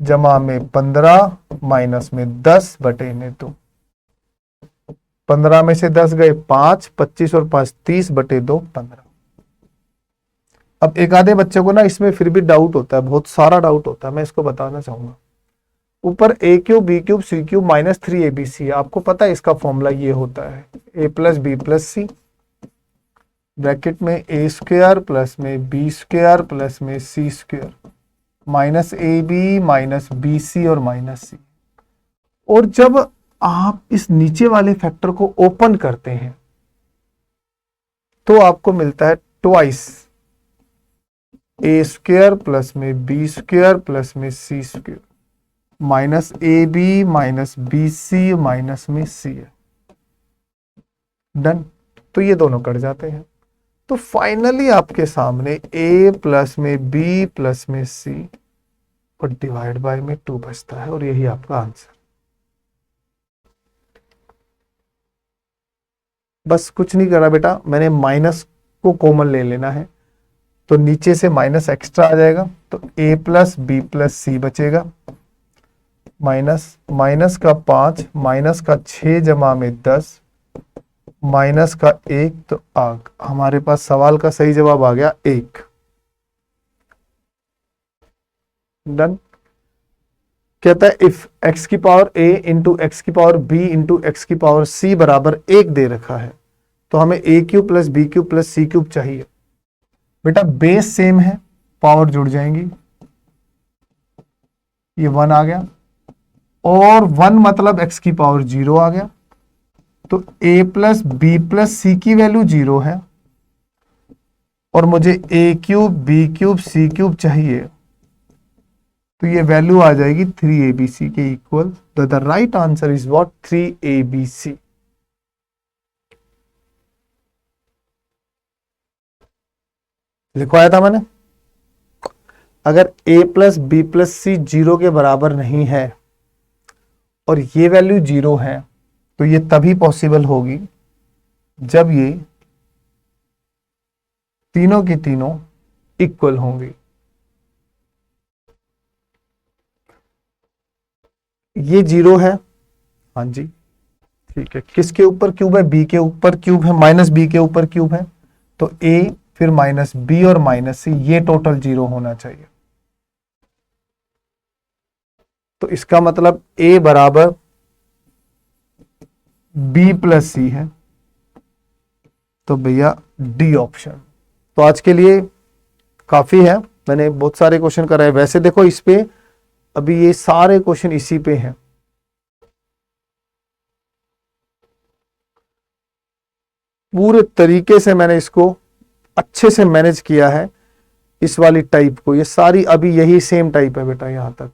Speaker 1: जमा में 15 माइनस में 10 बटे में 2, 15 में से 10 गए 5, 25 और 5 30 बटे 2 15। अब एक आधे बच्चे को ना इसमें फिर भी डाउट होता है, बहुत सारा डाउट होता है, मैं इसको बताना चाहूंगा। ऊपर a cube B cube C cube minus 3abc, आपको पता है इसका फॉर्मूला ये होता है a plus B plus C bracket में a स्क्वायर प्लस में b स्क्वायर प्लस में c square minus ab minus B C और माइनस सी। और जब आप इस नीचे वाले फैक्टर को ओपन करते हैं तो आपको मिलता है ट्वाइस a स्क्वायर प्लस में b स्क्वायर प्लस में c square minus A B minus B C minus में सी है। डन। तो ये दोनों कट जाते हैं, तो फाइनली आपके सामने a प्लस में b प्लस में c और डिवाइड बाय में 2 बचता है, और यही आपका आंसर। बस कुछ नहीं करा बेटा, मैंने माइनस को कॉमन ले लेना है, तो नीचे से माइनस एक्स्ट्रा आ जाएगा, तो a प्लस बी प्लस सी बचेगा माइनस माइनस का 5 माइनस का 6 जमा में 10 माइनस का 1, तो हमारे पास सवाल का सही जवाब आ गया 1। डन। कहता है इफ x की पावर a इंटू एक्स की पावर b इंटू एक्स की पावर c बराबर 1 दे रखा है, तो हमें a cube plus B cube plus C cube चाहिए। बेटा बेस सेम है, पावर जुड़ जाएंगी, ये 1 आ गया, और 1 मतलब x की पावर 0 आ गया, तो a plus B plus C की वैल्यू 0 है, और मुझे a cube B cube C cube चाहिए, तो ये वैल्यू आ जाएगी 3abc के equal. The right answer is what 3abc। लिखवाया था मैंने। अगर a plus B plus C 0 के बराबर नहीं है और ये वैल्यू 0 है, तो ये तभी पॉसिबल होगी जब ये तीनों की तीनों इक्वल होंगी। ये 0 है, हाँ जी ठीक है। किसके ऊपर क्यूब है? b के ऊपर क्यूब है, माइनस b के ऊपर क्यूब है, तो a फिर माइनस b और माइनस c, ये टोटल 0 होना चाहिए। तो इसका मतलब a बराबर b प्लस सी है, तो भैया डी ऑप्शन। तो आज के लिए काफी है, मैंने बहुत सारे क्वेश्चन कराए। वैसे देखो इस पे अभी ये सारे क्वेश्चन इसी पे हैं, पूरे तरीके से मैंने इसको अच्छे से मैनेज किया है इस वाली टाइप को। ये सारी अभी यही सेम टाइप है बेटा यहां तक।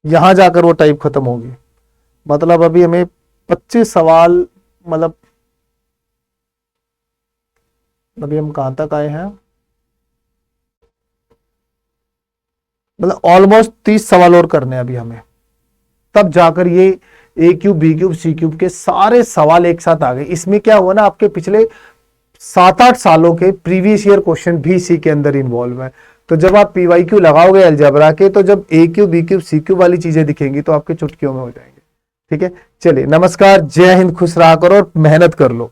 Speaker 1: यहां जाकर वो टाइप खत्म होगी। मतलब अभी हमें 25 सवाल, मतलब अभी हम कहां तक आए हैं, मतलब ऑलमोस्ट 30 सवाल और करने हैं अभी हमें, तब जाकर ये ए क्यूब बी क्यूब सी क्यूब के सारे सवाल एक साथ आ गए। इसमें क्या हुआ ना, आपके पिछले 7-8 सालों के प्रीवियस ईयर क्वेश्चन भी इसी के अंदर इन्वॉल्व है। तो जब आप पीवाईक्यू लगाओगे अलजेब्रा के, तो जब ए क्यूब बी क्यूब सी क्यूब वाली चीजें दिखेंगी तो आपके चुटकियों में हो जाएंगे। ठीक है, चलिए नमस्कार, जय हिंद, खुश रहा करो और मेहनत कर लो।